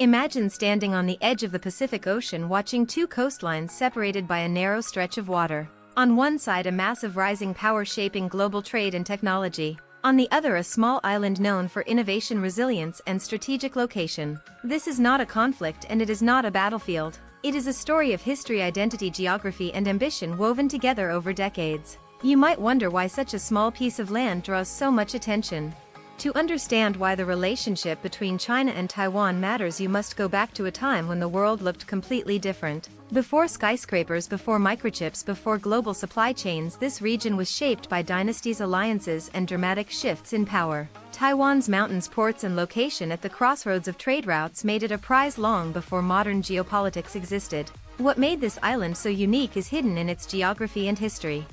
Imagine standing on the edge of the Pacific Ocean watching two coastlines separated by a narrow stretch of water. On one side a massive rising power shaping global trade and technology. On the other a small island known for innovation, resilience, and strategic location. This is not a conflict and it is not a battlefield. It is a story of history, identity, geography, and ambition woven together over decades. You might wonder why such a small piece of land draws so much attention. To understand why the relationship between China and Taiwan matters, you must go back to a time when the world looked completely different. Before skyscrapers, before microchips, before global supply chains, this region was shaped by dynasties, alliances, and dramatic shifts in power. Taiwan's mountains, ports, and location at the crossroads of trade routes made it a prize long before modern geopolitics existed. What made this island so unique is hidden in its geography and history.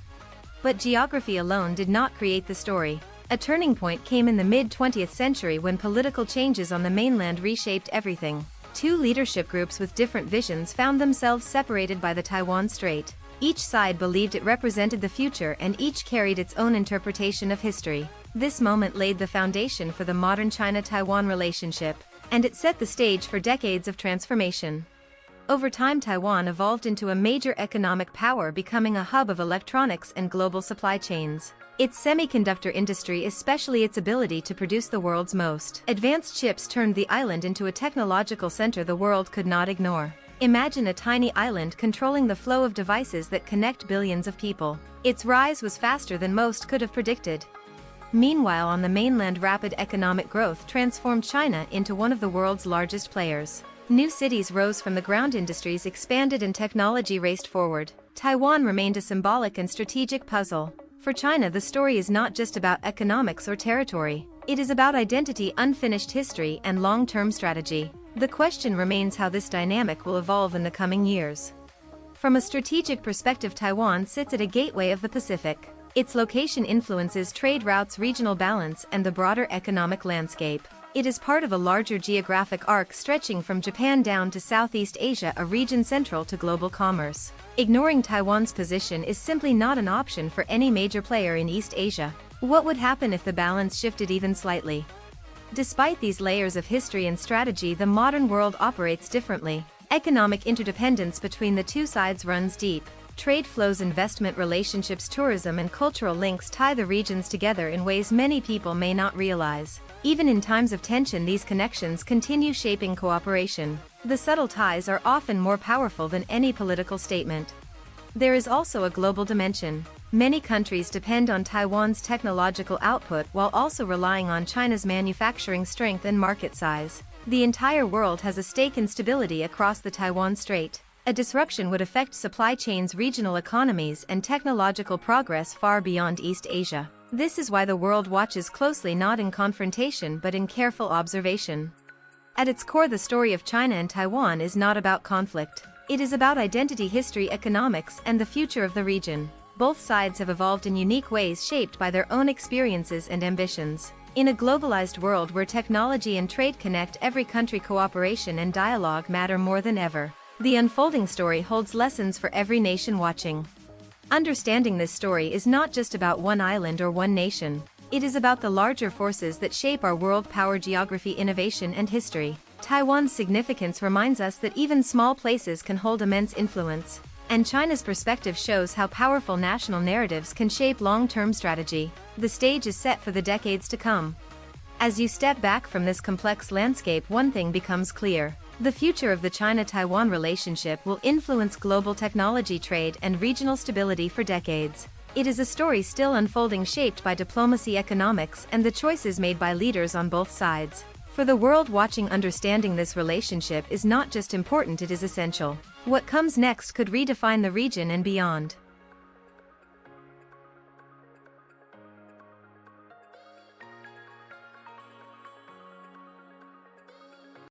But geography alone did not create the story. A turning point came in the mid-20th century when political changes on the mainland reshaped everything. Two leadership groups with different visions found themselves separated by the Taiwan Strait. Each side believed it represented the future and each carried its own interpretation of history. This moment laid the foundation for the modern China-Taiwan relationship, and it set the stage for decades of transformation. Over time, Taiwan evolved into a major economic power, becoming a hub of electronics and global supply chains. Its semiconductor industry, especially its ability to produce the world's most advanced chips, turned the island into a technological center the world could not ignore. Imagine a tiny island controlling the flow of devices that connect billions of people. Its rise was faster than most could have predicted. Meanwhile, on the mainland, rapid economic growth transformed China into one of the world's largest players. New cities rose from the ground, industries expanded, and technology raced forward. Taiwan remained a symbolic and strategic puzzle. For China, the story is not just about economics or territory. It is about identity, unfinished history, and long-term strategy. The question remains how this dynamic will evolve in the coming years. From a strategic perspective, Taiwan sits at a gateway of the Pacific. Its location influences trade routes, regional balance, and the broader economic landscape. It is part of a larger geographic arc stretching from Japan down to Southeast Asia, a region central to global commerce. Ignoring Taiwan's position is simply not an option for any major player in East Asia. What would happen if the balance shifted even slightly? Despite these layers of history and strategy, the modern world operates differently. Economic interdependence between the two sides runs deep. Trade flows, investment, relationships, tourism, and cultural links tie the regions together in ways many people may not realize. Even in times of tension, these connections continue shaping cooperation. The subtle ties are often more powerful than any political statement. There is also a global dimension. Many countries depend on Taiwan's technological output while also relying on China's manufacturing strength and market size. The entire world has a stake in stability across the Taiwan Strait. A disruption would affect supply chains, regional economies, and technological progress far beyond East Asia. This is why the world watches closely, not in confrontation but in careful observation. At its core, the story of China and Taiwan is not about conflict. It is about identity, history, economics, and the future of the region. Both sides have evolved in unique ways, shaped by their own experiences and ambitions. In a globalized world where technology and trade connect every country, cooperation and dialogue matter more than ever. The unfolding story holds lessons for every nation watching. Understanding this story is not just about one island or one nation. It is about the larger forces that shape our world: power, geography, innovation, and history. Taiwan's significance reminds us that even small places can hold immense influence. And China's perspective shows how powerful national narratives can shape long-term strategy. The stage is set for the decades to come. As you step back from this complex landscape, one thing becomes clear. The future of the China-Taiwan relationship will influence global technology, trade, and regional stability for decades. It is a story still unfolding, shaped by diplomacy, economics, and the choices made by leaders on both sides. For the world watching, understanding this relationship is not just important, it is essential. What comes next could redefine the region and beyond.